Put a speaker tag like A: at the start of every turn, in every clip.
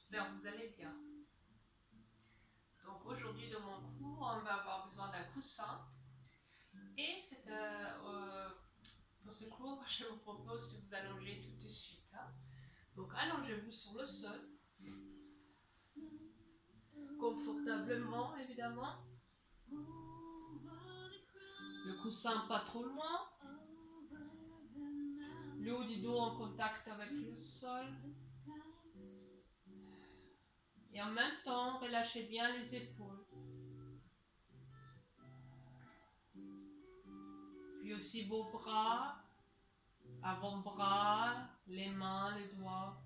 A: j'espère que vous allez bien. Donc aujourd'hui dans mon cours, on va avoir besoin d'un coussin. Et pour ce cours, je vous propose de vous allonger tout de suite. Donc allongez-vous sur le sol, confortablement évidemment. Le coussin pas trop loin. Le haut du dos en contact avec le sol. Et en même temps, relâchez bien les épaules. Puis aussi vos bras, avant-bras, les mains, les doigts,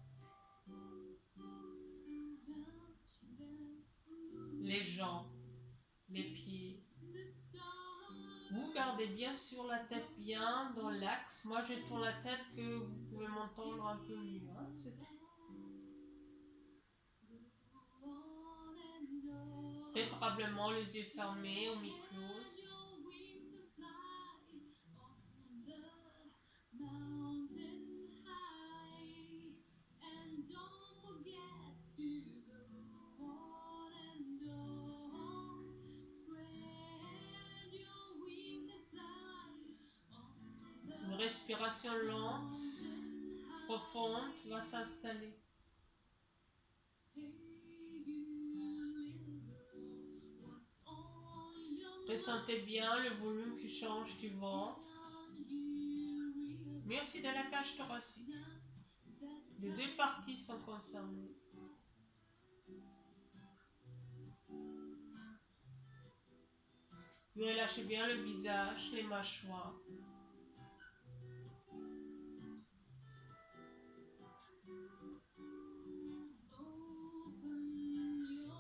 A: les jambes, les pieds. Vous gardez bien sûr la tête bien dans l'axe. Moi, je tourne la tête que vous pouvez m'entendre un peu mieux. C'est tout. Préférablement les yeux fermés ou mi-close. Une respiration lente, profonde va s'installer. Ressentez bien le volume qui change du ventre, mais aussi de la cage thoracique. Les deux parties sont concernées. Vous relâchez bien le visage, les mâchoires.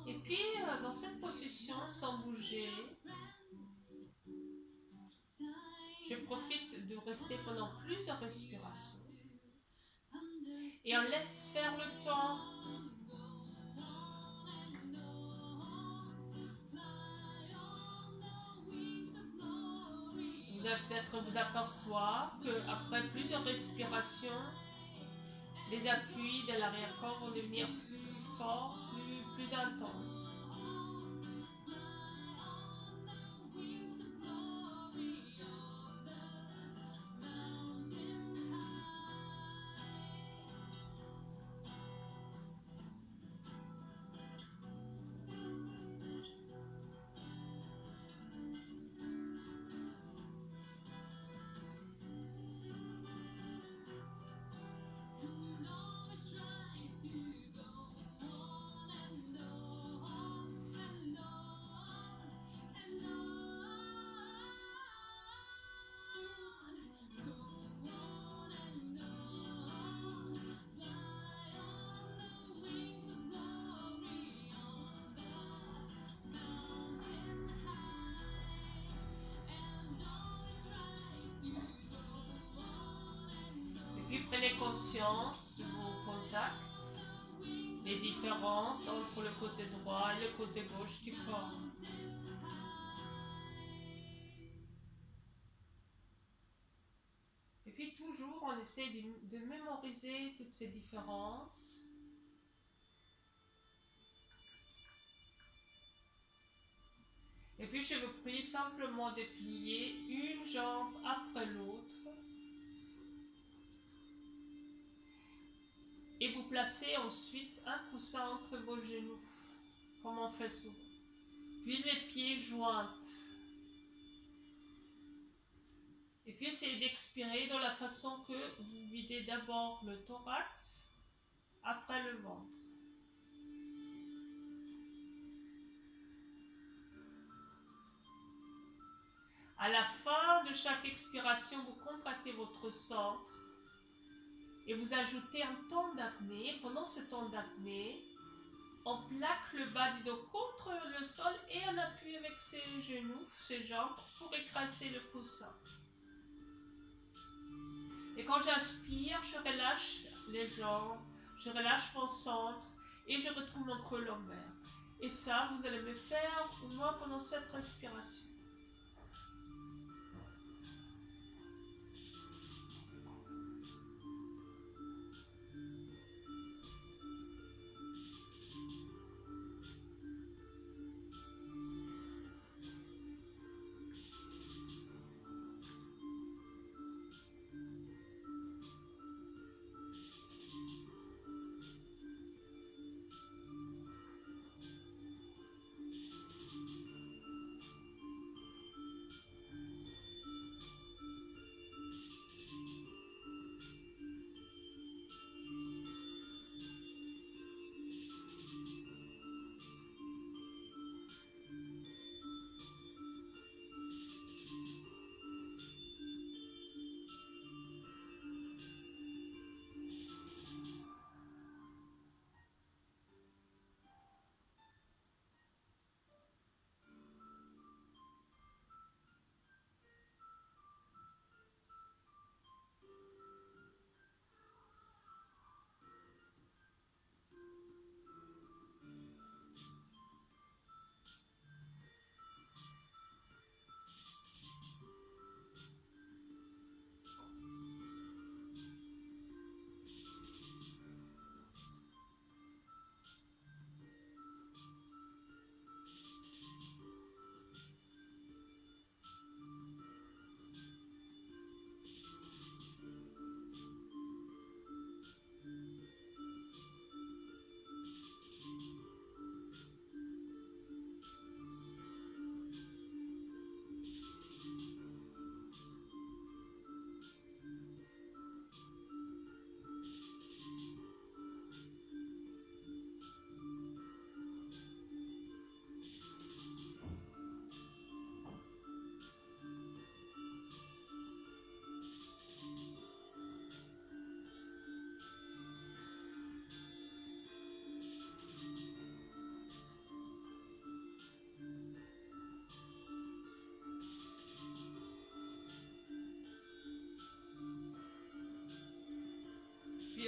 A: Et puis, dans cette position, sans bouger, je profite de rester pendant plusieurs respirations. Et on laisse faire le temps. Vous allez peut-être vous apercevoir qu'après plusieurs respirations, les appuis de l'arrière-corps vont devenir plus forts, plus intenses. Puis prenez conscience de vos contacts, les différences entre le côté droit et le côté gauche du corps. Et puis toujours, on essaie de mémoriser toutes ces différences. Et puis je vous prie simplement de plier une jambe après l'autre. Et vous placez ensuite un coussin entre vos genoux, comme on fait souvent. Puis les pieds joints. Et puis essayez d'expirer de la façon que vous videz d'abord le thorax, après le ventre. À la fin de chaque expiration, vous contractez votre centre et vous ajoutez un temps d'apnée. Pendant ce temps d'apnée, on plaque le bas du dos contre le sol et on appuie avec ses genoux, ses jambes pour écraser le coussin. Et quand j'inspire, je relâche les jambes, je relâche mon centre et je retrouve mon creux lombaire. Et ça, vous allez le faire au moins pendant cette respiration.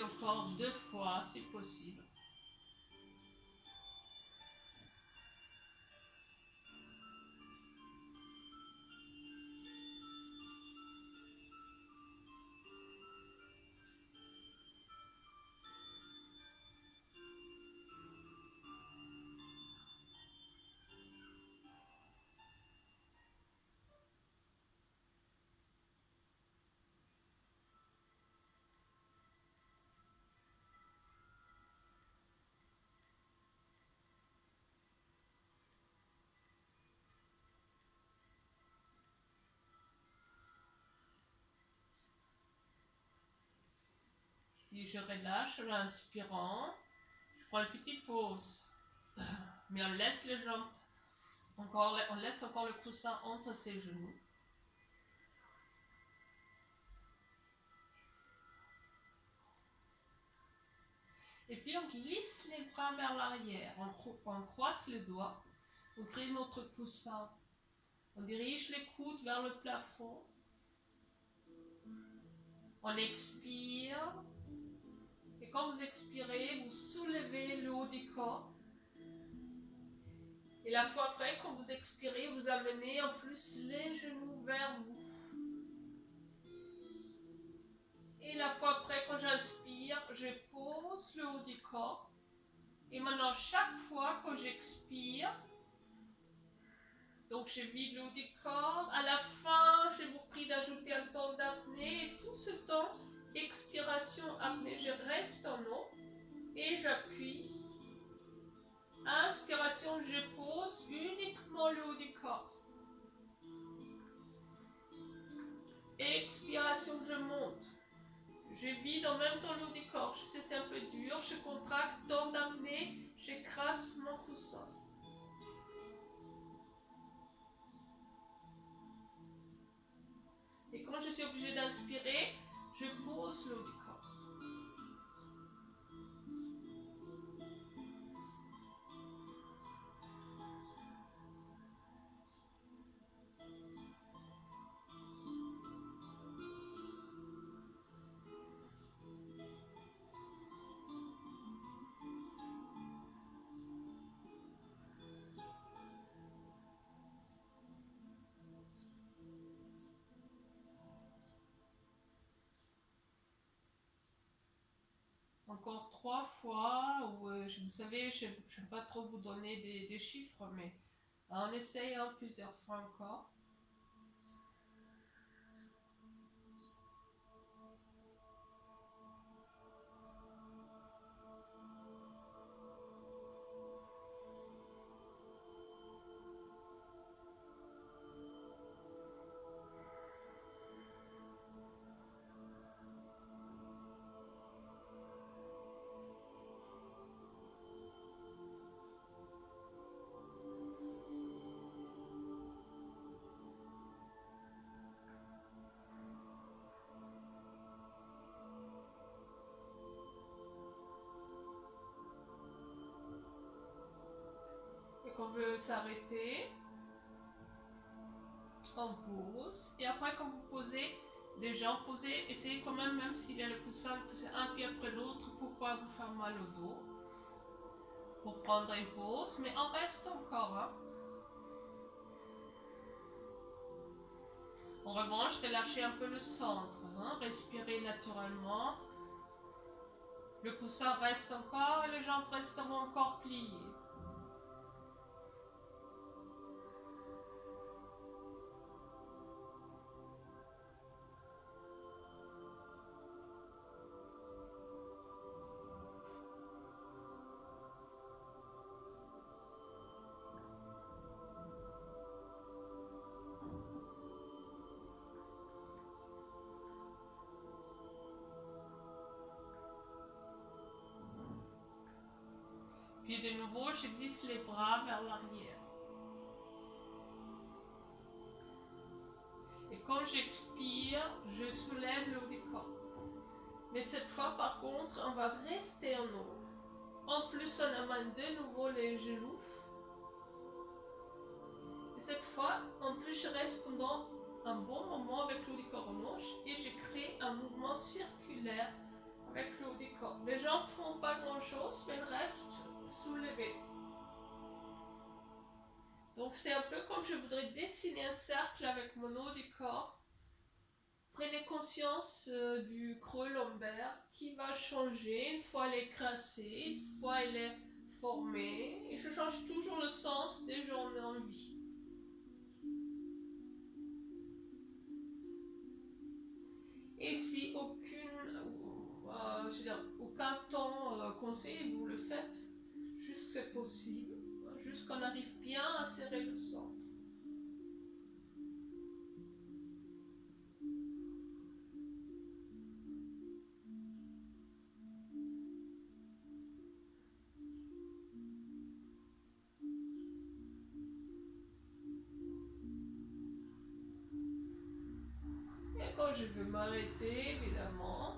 A: encore 2 fois si possible. Puis je relâche en inspirant. Je prends une petite pause. Mais on laisse les jambes. On laisse encore le coussin entre ses genoux. Et puis on glisse les bras vers l'arrière. On croise les doigts. On crée notre coussin. On dirige les coudes vers le plafond. On expire. Et quand vous expirez, vous soulevez le haut du corps. Et la fois après, quand vous expirez, vous amenez en plus les genoux vers vous. Et la fois après, quand j'inspire, je pose le haut du corps. Et maintenant, chaque fois que j'expire, donc je vide le haut du corps. À la fin, je vous prie d'ajouter un temps d'apnée. Et tout ce temps, expiration, apnée, je reste en eau. Et j'appuie. Inspiration, je pose uniquement le haut du corps. Expiration, je monte. Je vide en même temps le haut du corps. Je sais, c'est un peu dur. Je contracte, temps d'apnée. J'écrase mon coussin. Et quand je suis obligée d'inspirer, je pose le haut du corps. Encore 3 fois, où vous savez, je ne vais pas trop vous donner des chiffres, mais on essaye plusieurs fois encore. Qu'on veut s'arrêter, on pose, et après quand vous posez, les jambes posées, essayez quand même s'il y a le coussin, de pousser un pied après l'autre pour pas vous faire mal au dos, pour prendre une pause, mais on reste encore. En revanche, relâchez un peu le centre, respirez naturellement, le coussin reste encore et les jambes resteront encore pliées. Puis de nouveau, je glisse les bras vers l'arrière. Et quand j'expire, je soulève le haut du corps. Mais cette fois, par contre, on va rester en haut. En plus, on amène de nouveau les genoux. Et cette fois, en plus, je reste pendant un bon moment avec le haut du corps en haut et je crée un mouvement circulaire avec le haut du corps. Mes jambes font pas grand chose, mais elles restent soulevées. Donc c'est un peu comme je voudrais dessiner un cercle avec mon haut du corps. Prenez conscience du creux lombaire qui va changer une fois elle est crassée, une fois elle est formée. Et je change toujours le sens des journées en vie. Et si aucun temps conseille, vous le faites, juste que c'est possible, juste qu'on arrive bien à serrer le centre. Et quand je veux m'arrêter, évidemment,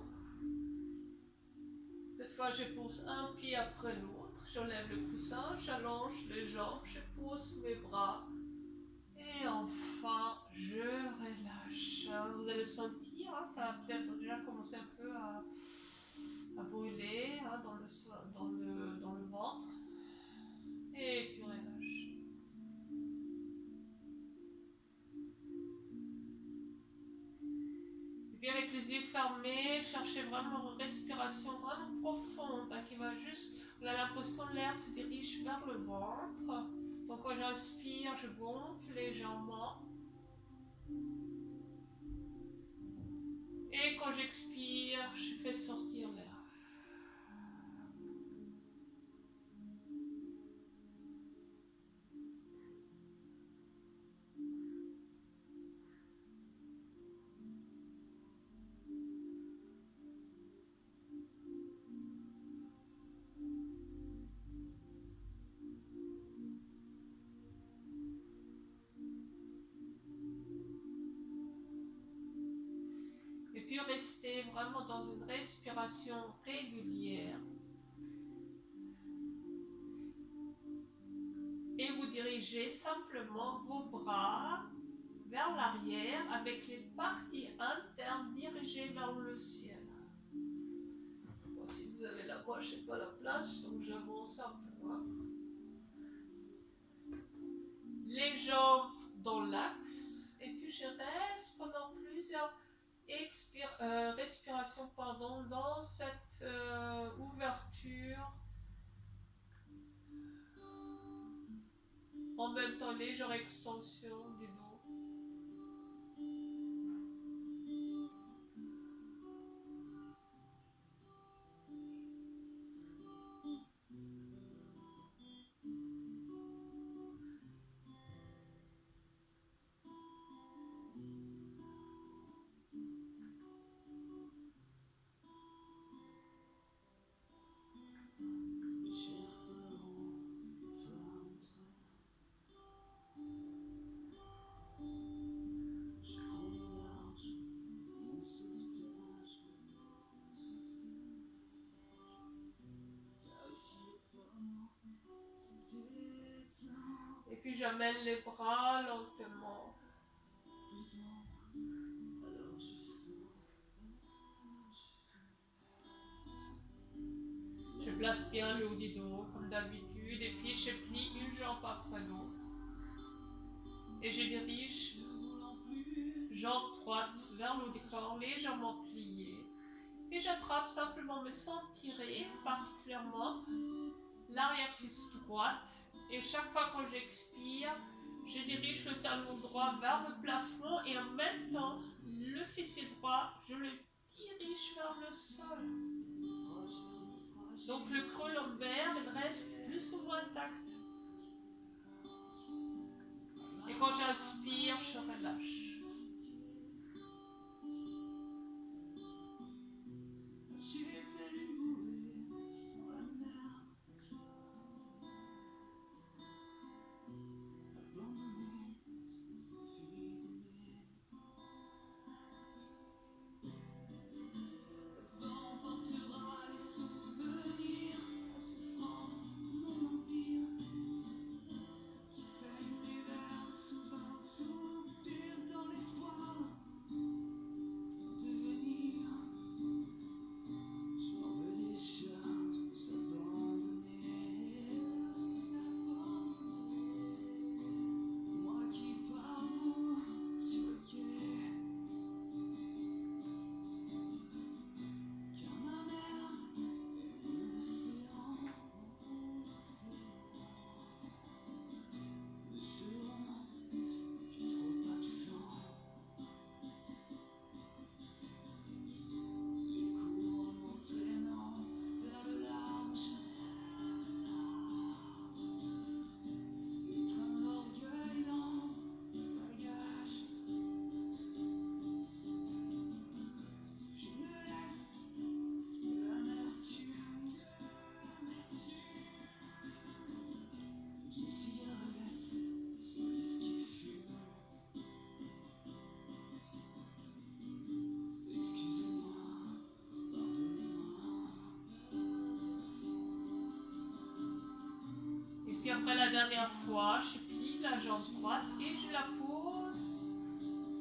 A: cette fois je pose un pied après l'autre, j'enlève le coussin, j'allonge les jambes, je pose mes bras. Et enfin, je relâche. Vous allez sentir, hein, ça a peut-être déjà commencé un peu à brûler hein, dans le ventre. Et puis relâche. Et puis avec les yeux fermés, cherchez vraiment une respiration vraiment profonde hein, qui va juste... On a l'impression que l'air se dirige vers le ventre. Donc quand j'inspire, je gonfle légèrement. Et quand j'expire, je fais sortir l'air. Et puis restez vraiment dans une respiration régulière. Et vous dirigez simplement vos bras vers l'arrière avec les parties internes dirigées vers le ciel. Bon, si vous avez la voix, je n'ai pas la place, donc j'avance un peu. Hein. Les jambes dans l'axe. Et puis je reste pendant plusieurs respirations dans cette ouverture. En même temps, légère extension du dos. Et puis j'amène les bras lentement. Je place bien le haut du dos comme d'habitude et puis je plie une jambe après l'autre. Et je dirige jambe droite vers le haut du corps, légèrement pliée. Et j'attrape simplement, mais sans tirer particulièrement, l'arrière-cuisse droite. Et chaque fois que j'expire, je dirige le talon droit vers le plafond et en même temps, le fessier droit, je le dirige vers le sol. Donc le creux lombaire, il reste plus ou moins intact. Et quand j'inspire, je relâche. après la dernière fois, je plie la jambe droite et je la pose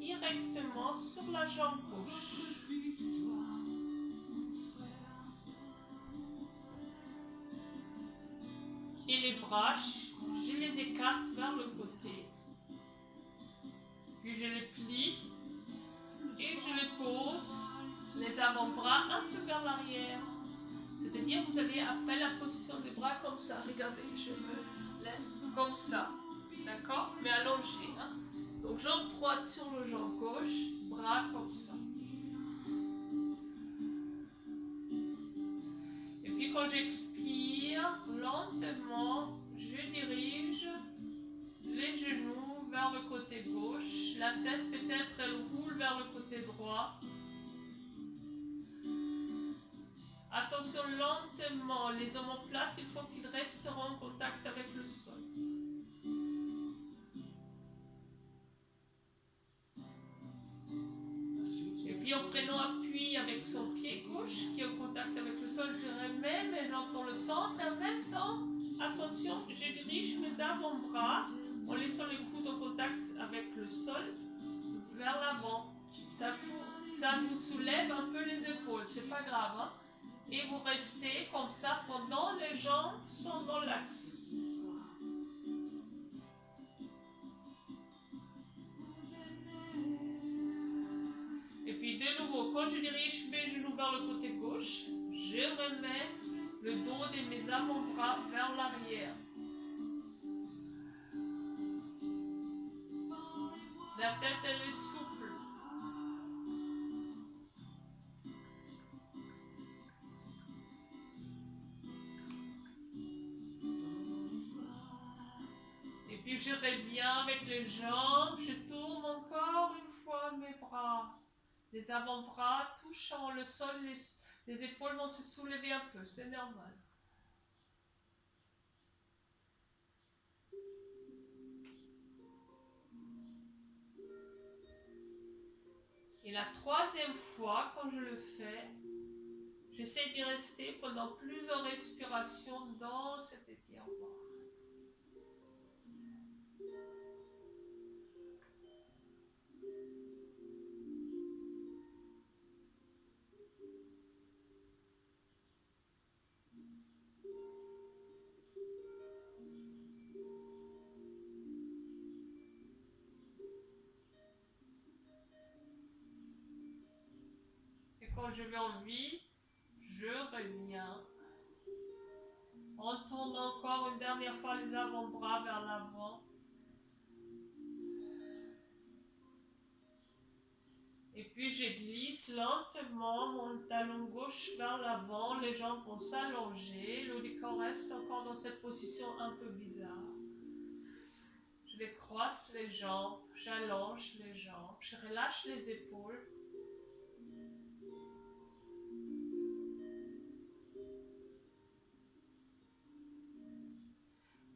A: directement sur la jambe gauche. Et les bras, je les écarte vers le côté. Puis je les plie et je les pose, les avant-bras un peu vers l'arrière. C'est-à-dire, vous allez après la position des bras comme ça. Regardez, je me lève comme ça. D'accord? Mais allongé. Hein? Donc, jambe droite sur le jambe gauche, bras comme ça. Et puis, quand j'expire, lentement, je dirige les genoux vers le côté gauche. La tête, peut-être, elle roule vers le côté droit. Attention, lentement, les omoplates, il faut qu'ils restent en contact avec le sol. Et puis en prenant appui avec son pied gauche qui est en contact avec le sol, je remets mes jambes dans le centre et en même temps, attention, je dirige mes avant-bras en laissant les coudes en contact avec le sol vers l'avant. Ça vous soulève un peu les épaules, c'est pas grave. Hein? Et vous restez comme ça pendant les jambes sont dans l'axe. Et puis de nouveau, quand je dirige mes genoux vers le côté gauche, je remets le dos de mes avant-bras vers l'arrière. La tête, elle est souple. Et puis je reviens avec les jambes, je tourne encore une fois mes bras. Les avant-bras touchant le sol, les épaules vont se soulever un peu, c'est normal. Et la troisième fois, quand je le fais, j'essaie d'y rester pendant plusieurs respirations dans cet étirement. Et quand je vais en vie, je reviens. On tourne encore une dernière fois les avant-bras vers l'avant. Et puis je glisse lentement mon talon gauche vers l'avant, les jambes vont s'allonger, le décor reste encore dans cette position un peu bizarre. Je décroisse les jambes, j'allonge les jambes, je relâche les épaules.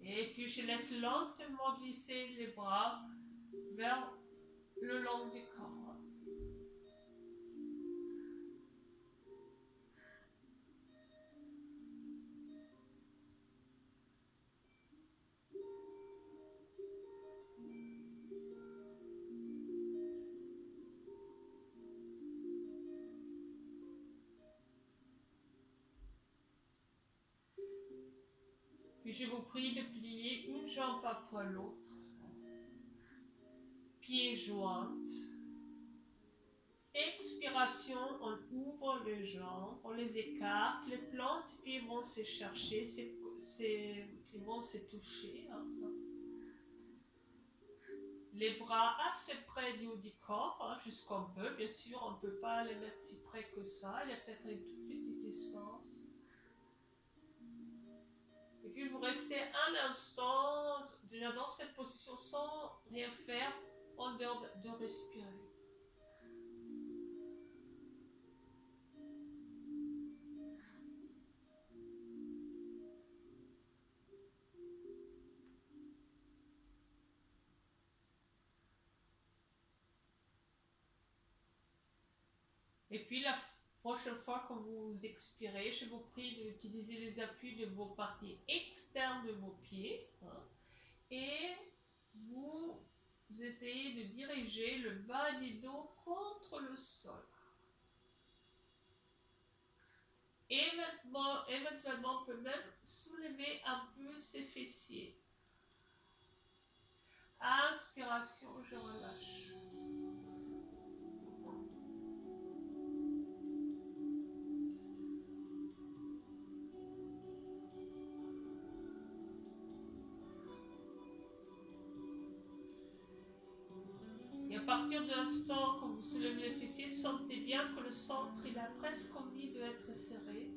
A: Et puis je laisse lentement glisser les bras vers le long du corps. Puis je vous prie de plier une jambe après l'autre. Pieds jointes. Expiration, on ouvre les jambes, on les écarte, les plantes de pieds vont se chercher, ils vont se toucher. Hein, ça. Les bras assez près du haut du corps, hein, jusqu'on peut, bien sûr, on ne peut pas les mettre si près que ça, il y a peut-être une toute petite distance. Et puis vous restez un instant dans cette position sans rien faire, en dehors de respirer. Et puis Prochaine fois que vous expirez, je vous prie d'utiliser les appuis de vos parties externes de vos pieds. Hein, et vous essayez de diriger le bas du dos contre le sol. Éventuellement, on peut même soulever un peu ses fessiers. Inspiration, je relâche. Et à partir de l'instant que vous soulevez les fessiers, sentez bien que le centre il a presque envie d'être serré.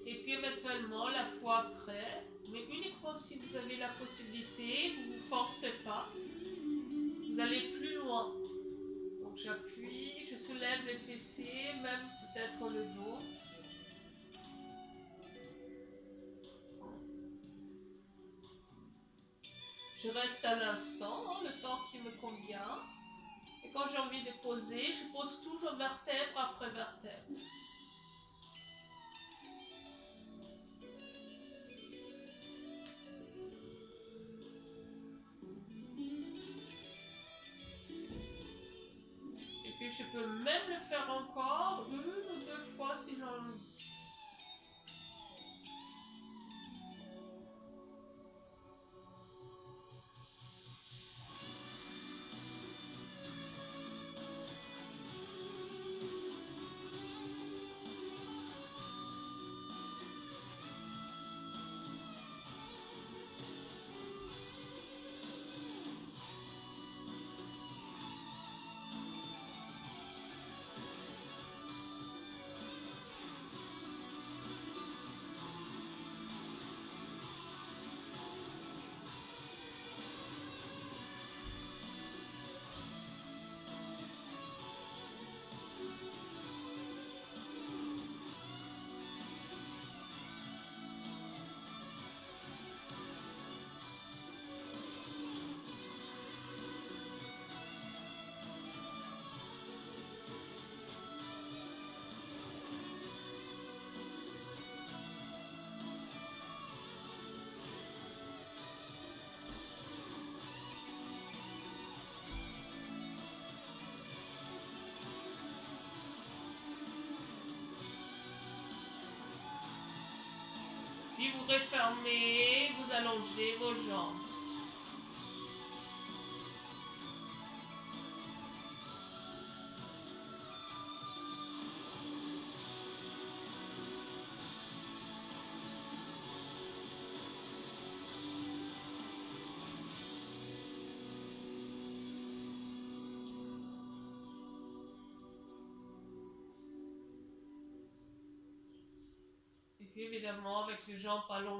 A: Et puis éventuellement, la fois après, mais uniquement si vous avez la possibilité, vous ne vous forcez pas, vous allez plus loin. Donc j'appuie, je soulève les fessiers, même peut-être le dos. Je reste à l'instant, hein, le temps qui me convient. Et quand j'ai envie de poser, je pose toujours vertèbre après vertèbre. Et puis je peux même le faire encore 1 ou 2 fois si j'en ai envie. Puis vous refermez, vous allongez vos jambes. Et puis évidemment avec les jambes allongées.